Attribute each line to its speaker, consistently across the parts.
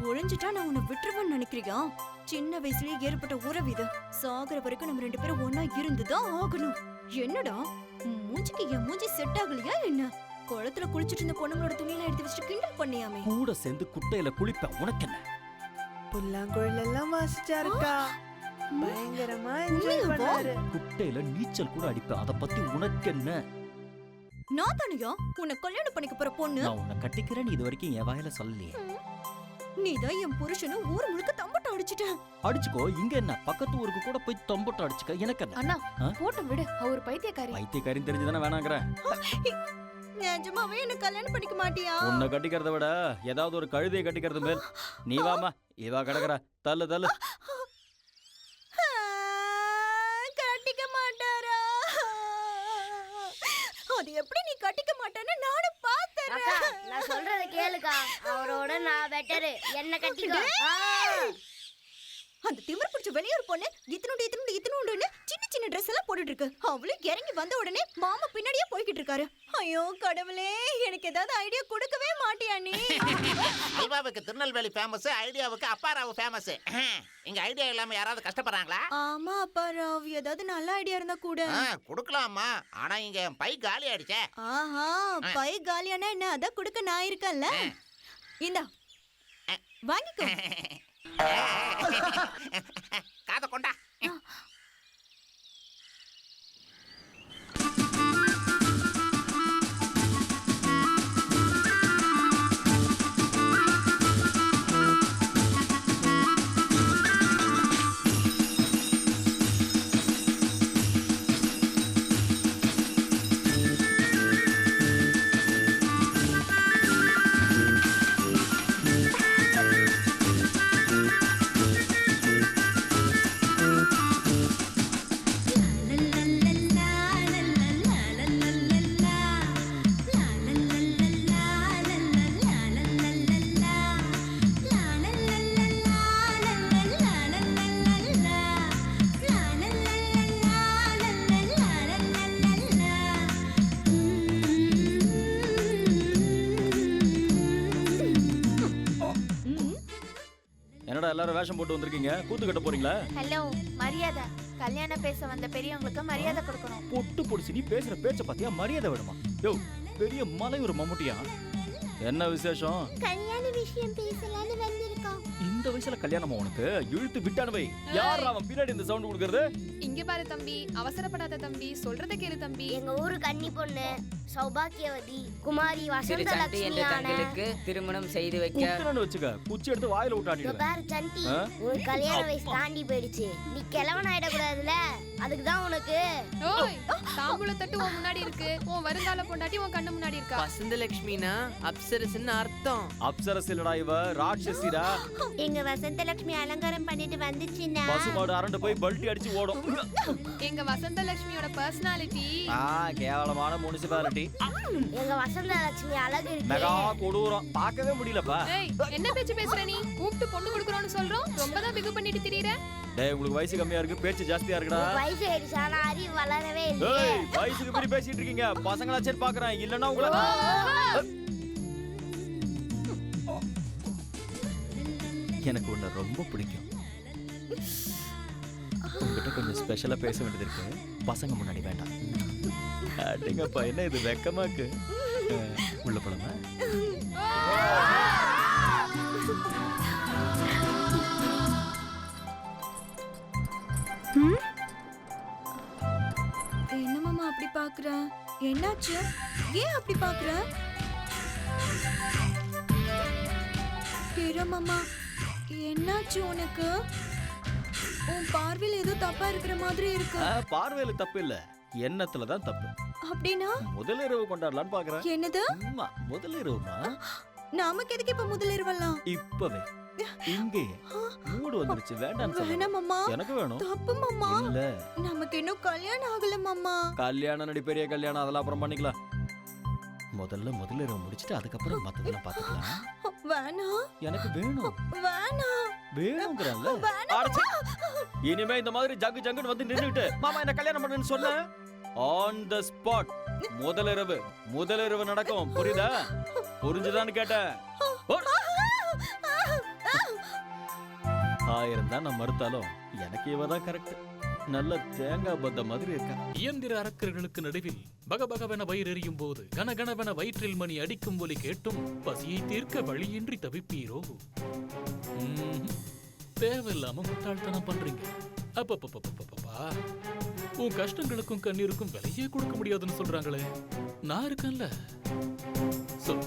Speaker 1: ஒழிஞ்சிட்டா நான் உன்னை விட்டுருவேன்னு நினைக்கிறியா? சின்ன வயசுலயே ஏற்பட்ட உறவு இது. சாகுற வரைக்கும் நம்ம 2 பேரும் ஒன்னா இருந்துதான் ஆகணும். என்னடா மூஞ்சிக்கு என் மூஞ்சி செட் ஆகலையா என்ன? குளத்துல குளிச்சிட்டு இருந்த பொண்ணுங்களோட துணியெல்லாம் எடுத்து வச்சுட்டு கிண்டல் பண்ணியாமே.
Speaker 2: கூட சேர்ந்து குட்டையில குளிப்பேன், உனக்கு என்ன?
Speaker 3: புல்லாங்குழல் எல்லாம் வாசிச்சாருக்கா, பயங்கரமா என்ஜாய் பண்ணாரு.
Speaker 2: குட்டையில நீச்சல் கூட அடிப்பேன், அத பத்தி உனக்கு என்ன?
Speaker 1: நான் தானையா உன்னை கல்யாணம் பண்ணிக்க போற பொண்ணு?
Speaker 2: நான் உன்னை கட்டிக்கிறேன்னு இது வரைக்கும் என் வாயில சொல்லலையே.
Speaker 1: நீதான் என் புருஷனும் ஊர் முழுக்க தம்பட்டம் அடிச்சிட்ட.
Speaker 2: அடிச்சுக்கோ, இங்க என்ன பக்கத்து ஊருக்கு கூட போய் தம்பட்டம் அடிச்சுக்க, எனக்கு என்ன?
Speaker 4: அண்ணா போட்டு விடு, அவர் பைத்தியக்காரி.
Speaker 2: பைத்தியக்காரின்னு தெரிஞ்சுதானே வேணாங்கிற?
Speaker 1: நிஜமாவே என்ன கல்யாணம் பண்ணிக்க மாட்டியா?
Speaker 2: உன்னை கட்டிக்கிறத விட ஏதாவது ஒரு கழுதையை கட்டிக்கிறது மேல். நீ வாமா, இவா கிடக்குற, தள்ளு தள்ளு.
Speaker 1: கட்டிக்க மாட்டாரா? அது எப்படி நீ கட்டிக்க மாட்டேன்னு நானும் பார்த்தேன்.
Speaker 5: நான் சொல்றத கேளுக்கா, அவரோட நான் பெட்டரு, என்ன கட்டிக்கோ.
Speaker 1: அந்த திமிர் பிடிச்ச வெளியூர் பொண்ணு இத்தனுண்டுன்னு சின்ன சின்ன ட்ரெஸ் எல்லாம் போட்டுட்டு இருக்கு. அவளும் இறங்கி வந்த உடனே மாமா பின்னாடியே போய்கிட்டு இருக்காரு. ஐயோ கடவுளே, எனக்கு ஏதாவது ஐடியா கொடுக்கவே மாட்டியா நீ?
Speaker 6: அல்வாவுக்கு திருநெல்வேலி ஃபேமஸ், ஐடியாவுக்கு அப்பாராவு ஃபேமஸ். இங்க ஐடியா இல்லாம யாராவது கஷ்டப்படுறாங்களா?
Speaker 1: ஆமா அப்பாராவ், ஏதாவது நல்ல ஐடியா இருந்தா கூட
Speaker 6: குடுக்கலாமா. ஆனா இங்க பை காலி ஆயிடுச்சே.
Speaker 1: ஆஹா, பை காலியானா என்ன? அத குடுக்க நான் இருக்கேன்ல. இந்தா வாங்கிக்கோ.
Speaker 6: காத கொண்டா.
Speaker 2: என்னடா எல்லாரும் வேஷம் போட்டு வந்திருக்கீங்க, கூத்து கட்ட போறீங்களா?
Speaker 4: ஹலோ, மரியாதை. கல்யாணம் பேச வந்த பெரியவங்களுக்கு மரியாதை கொடுக்கணும்.
Speaker 2: பொட்டு பொடிச்சு நீ பேசுற பேச்ச பாத்தியா? மரியாதை வேணுமா? யோ, பெரிய மலை ஒரு மம்முட்டியா? என்ன விசேஷம்?
Speaker 5: கல்யாண விஷயம் பேசலான்னு வந்திருக்கோம்.
Speaker 2: இந்த வயசுல கல்யாணமா உனக்கு? இழுத்து விட்டானவை. யார் அவன் பின்னாடி இந்த சவுண்ட் கொடுக்கறது?
Speaker 4: இங்க பாரு தம்பி, அவசரப்படாத தம்பி, சொல்றத கேளு தம்பி.
Speaker 5: எங்க ஊரு கன்னி பொண்ணு சௌபாக்கியவதி குமாரி வசந்தலட்சுமிக்கு
Speaker 7: திருமணம் செய்து வைக்க
Speaker 2: வச்சுக்க, குச்சி எடுத்து வாயில விட்டாட்டிடுவேன்.
Speaker 5: பாரு சண்டி, ஒரு கல்யாண வயசு தாண்டி போயிடுச்சு. நீ கிழவன் ஆயிட கூடாதுல, அதுக்கு தான் உனக்கு.
Speaker 4: ஓய், தாம்பூல தட்டு உன் முன்னாடி இருக்கு, உன் வருங்கால பொண்டாட்டி உன் கண்ணு முன்னாடி இருக்கா.
Speaker 7: வசந்தலட்சுமினா அப்சரஸ்னு அர்த்தம்.
Speaker 2: அப்சரஸ் இல்லடா, இவ ராட்சசிடா.
Speaker 5: எங்க வசந்தலட்சுமி அலங்காரம் பண்ணிட்டு வந்துச்சுன்னா
Speaker 2: பசுமாடு அரண்டு போய் பல்டி அடிச்சு ஓடும்.
Speaker 4: எங்க வசந்தலட்சுமியோட பர்சனாலிட்டி
Speaker 2: கேவலமான முனிசிபாலிட்டி.
Speaker 5: எங்க வசந்தலட்சுமி அழகு இருக்கு,
Speaker 2: மெகா கொடூரம், பார்க்கவே முடியலப்பா.
Speaker 4: ஏய், என்ன பேச்சு பேசுற நீ? கூப்பிட்டு பொண்ணு கொடுக்கறோம்னு சொல்றோம், ரொம்ப தான் பிகு பண்ணிட்டு திரியற.
Speaker 2: டேய், உங்களுக்கு வயசு கம்மியா இருக்கு, பேச்சு ஜாஸ்தியா இருக்குடா.
Speaker 5: வயசு ஆயிடுச்சு ஆனா அறிவு வளரவே இல்லை.
Speaker 2: ஏய், வயசுக்கு மீறி பேசிட்டு இருக்கீங்க. பசங்களா சரி பாக்குறேன், இல்லன்னா உங்களை எனக்கு உன்னை ரொம்ப பிடிக்கும். உங்ககிட்ட கொஞ்சம் ஸ்பெஷலா பேச வேண்டியது இருக்கு, பசங்க முன்னாடி வேண்டாம். அடேங்கப்பா, என்ன இது வெக்கமாக்கு. உள்ள போலாமா?
Speaker 1: என்ன மாமா அப்படி பாக்குற? என்னாச்சு? ஏன் அப்படி பாக்குற? ஹீரோ மாமா, என்னாச்சு உனக்கு? உன் பார்வையில ஏதோ தப்பா இருக்கிற மாதிரி இருக்கு.
Speaker 2: பார்வையில தப்பு இல்ல, எண்ணத்துல தான் தப்பு.
Speaker 1: அப்படின்னா
Speaker 2: முதல் இரவு கொண்டாடலான்னு பாக்குறேன்.
Speaker 1: என்னது?
Speaker 2: முதல் இரவுமா?
Speaker 1: நமக்கு எதுக்கு இப்ப முதல் இரவெல்லாம்?
Speaker 2: இப்பவே இங்கே மூடு வந்துருச்சு, வேண்டாம்
Speaker 1: வேணாம் மாமா,
Speaker 2: எனக்கு வேணும்.
Speaker 1: தப்பு மாமா.
Speaker 2: இல்ல,
Speaker 1: நமக்கு இன்னும் கல்யாணம் ஆகல மாமா.
Speaker 2: கல்யாணம் நடி பெரிய கல்யாணம், அதெல்லாம் அப்புறம் பண்ணிக்கலாம். முதல்ல முதல் இரவு முடிச்சிட்டு அதுக்கப்புறம் மத்ததெல்லாம் பாத்துக்கலாம்.
Speaker 1: வேணாம்,
Speaker 2: எனக்கு வேணும்.
Speaker 1: வேணாம்,
Speaker 2: வேணும்ங்கறல்ல.
Speaker 1: வேணாம்.
Speaker 2: இனிமே இந்த மாதிரி ஜங்கு ஜங்குன்னு வந்து நின்னுட்டு மாமா என்ன கல்யாணம் பண்ணுன்னு சொன்ன, ஆன் தி ஸ்பாட் முதலிரவு நடக்கும். புரியுதா? புரிஞ்சுதான்னு கேட்டேன். 1000 தான் நான் மறுத்தாலும் எனக்கு இவதான் கரெக்ட். நல்ல தேங்காய் பத்த மாதிரி இருக்கா.
Speaker 8: இயந்திர அரக்கர்களுக்கு நடுவில் பகபகவென வயிறெறியும் போது கனகனவென வயிற்றில் மணி அடிக்கும் ஒலி கேட்டும் பசியை தீர்க்க வழியின்றி தவிப்பீரோ? தேவையில்லாம முட்டாள்தனம் பண்றீங்க. அப்பப்பா, உன் கஷ்டங்களுக்கும் கண்ணீருக்கும் விலையே கொடுக்க முடியாதுன்னு சொல்றாங்களே, நான் இருக்கேன்ல. சொல்,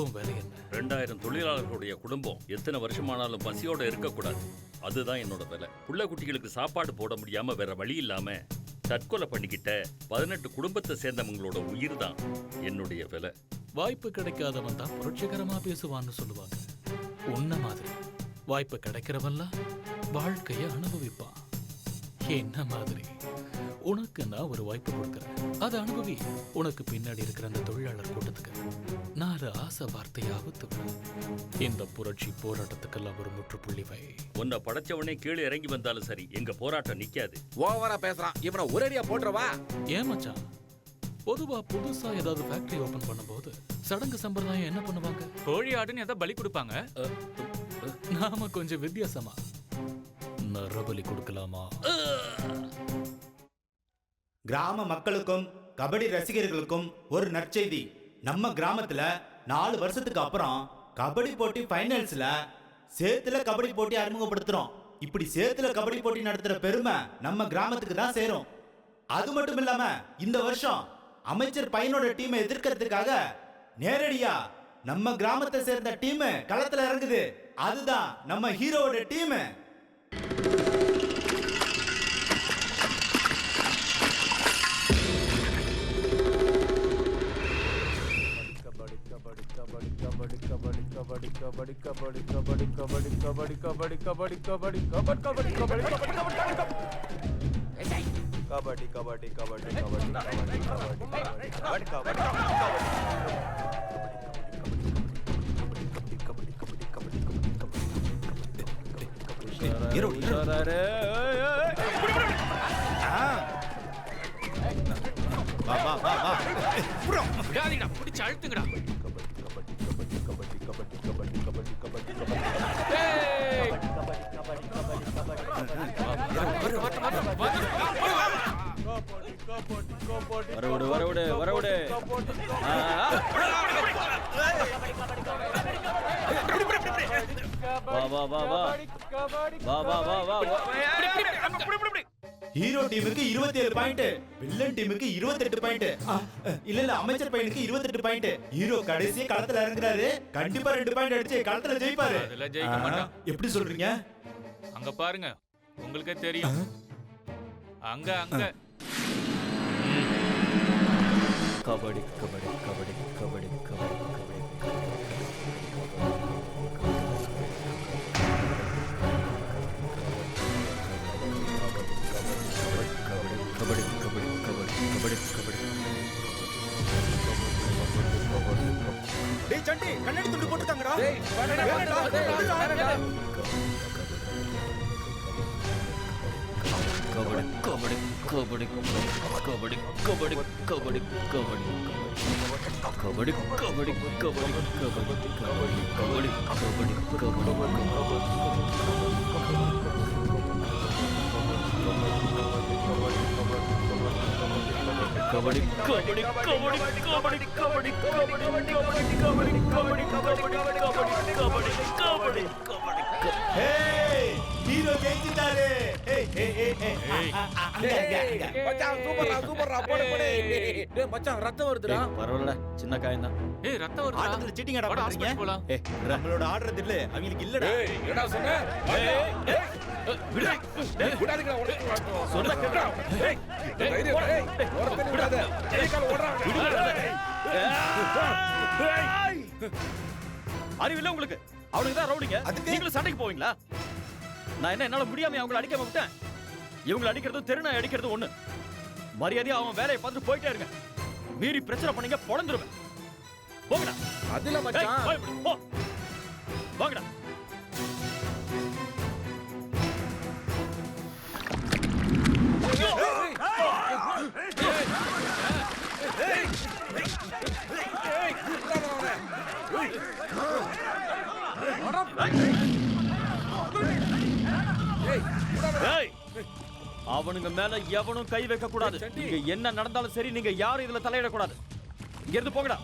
Speaker 8: உன் வேலை என்ன?
Speaker 9: 2000 தொழிலாளர்களுடைய குடும்பம் எத்தனை வருஷமானாலும் பசியோட இருக்கக்கூடாது. அதுதான் என்னோட வேலை. புள்ள குட்டிகளுக்கு சாப்பாடு போட முடியாம வேற வழி இல்லாம தற்கொலை பண்ணிக்கிட்ட 18 குடும்பத்தை சேர்ந்தவங்களோட உயிர் தான் என்னுடைய வேலை.
Speaker 8: வாய்ப்பு கிடைக்காதவன் தான் புரட்சிகரமா பேசுவான்னு சொல்லுவாங்க. உன்ன மாதிரி வாய்ப்பு கிடைக்கிறவெல்லாம் வாழ்க்கைய அனுபவிப்பான். என்ன மாதிரி உனக்கு நான் ஒரு வாய்ப்பு கொடுக்கறேன், அதை அனுபவி. உனக்கு பின்னாடி இருக்கிற அந்த தொழிலாளர் கூட்டத்துக்கு 4 ஆசை வார்த்தையாவது இந்த புரட்சி போராட்டத்துக்கெல்லாம் ஒரு முற்றுப்புள்ளி வை.
Speaker 9: உன்னை படைச்சவனே கீழே இறங்கி வந்தாலும் சரி, எங்க போராட்டம் நிக்காது.
Speaker 10: ஓவரா பேசுறான், இவனை ஒரேடியா போட்டுறவா?
Speaker 8: ஏன் மச்சான், பொதுவா புதுசா ஏதாவது ஃபேக்டரி ஓபன் பண்ணும்போது சடங்கு சம்பிரதாயம் என்ன பண்ணுவாங்க?
Speaker 11: கோழி ஆடுன்னு ஏதாவது பலி கொடுப்பாங்க.
Speaker 8: நாம கொஞ்சம் வித்தியாசமா நரபலி கொடுக்கலாமா?
Speaker 12: கிராம மக்களுக்கும் கபடி ரசிகர்களுக்கும் ஒரு நற்செய்தி. நம்ம கிராமத்துல 4 வருஷத்துக்கு அப்புறம் கபடி போட்டி ஃபைனல்ஸ்ல சேத்துல கபடி போட்டி அறிமுகப்படுத்துறோம். இப்படி சேத்துல கபடி போட்டி நடத்துற பெருமை நம்ம கிராமத்துக்கு தான் சேரும். அது மட்டும் இல்லாம இந்த வருஷம் அமைச்சர் பையனோட டீமை எதிர்க்கிறதுக்காக நேரடியா நம்ம கிராமத்தை சேர்ந்த டீம் களத்துல இறங்குது. அதுதான் நம்ம ஹீரோவோட டீம்.
Speaker 11: பிடிச்சு அழுத்துங்கடா.
Speaker 2: வரவிடு.
Speaker 12: ஹீரோ டீமுக்கு 27 பாயிண்ட், வில்லன் டீமுக்கு 28 பாயிண்ட். இல்ல அமைச்சர் பையனுக்கு 28 பாயிண்ட். ஹீரோ கடைசியா களத்துல இறங்குறாரு. கண்டிப்பா 2 பாயிண்ட் அடிச்சு களத்துல ஜெயிப்பாரு.
Speaker 11: அதெல்லாம் ஜெயிக்க மாட்டான்.
Speaker 12: எப்படி சொல்றீங்க?
Speaker 11: அங்க பாருங்க, உங்களுக்கே தெரியும். அங்க
Speaker 2: கபடி கபடி கபடி கபடி கபடி கபடி கபடி கபடி கபடி.
Speaker 10: டேய் சண்டி, கண்ணாடி துண்டு போட்டுட்டாங்கடா.
Speaker 2: கபடி கபடி கபடி கபடி கபடி கபடி கபடி கபடி கபடி கபடி கபடி கபடி கபடி கபடி கபடி
Speaker 12: ஹீரோ ஜெயிச்சிட்டாரு.
Speaker 10: மச்சான் சூப்பர்ரா போடு. டேய் மச்சான் ரத்தம் வருதுடா.
Speaker 2: பரவாயில்லை, சின்ன காயம் தான்.
Speaker 11: ரத்தம் வருதா?
Speaker 12: ஆட்டத்துல சீட்டிங் ஆட பண்றீங்க.
Speaker 11: போலாம்.
Speaker 12: நம்மளோட ஆர்டர் இல்ல, அவங்களுக்கு இல்லடா.
Speaker 10: என்னடா சொன்ன? விடாதீங்கடா, சொன்ன கேக்குறா. விடாத.
Speaker 2: அறிவில்லை உங்களுக்கு? அவனுக்கு தான் ரவுடிங்க, நீங்களும் சண்டைக்கு போவீங்களா? நான் என்னால முடியாம அவங்களை அடிக்காம விட்டேன். இவங்களை அடிக்கிறதும் தெருநாய் அடிக்கிறதும் ஒண்ணு. மரியாதையா அவன் வேலையை பார்த்துட்டு போயிட்டே இருங்க. மீறி பிரச்சனை பண்ணீங்க பொழந்துருவேன். போங்கடா.
Speaker 10: அதுல மச்சான்
Speaker 2: போ. வாங்கடா. ஏய், அவனுங்க மேல எவனும் கை வைக்க கூடாது. இங்க என்ன நடந்தாலும் சரி, நீங்க யாரும் இதுல தலையிடக்கூடாது. இங்க இருந்து போங்கடா.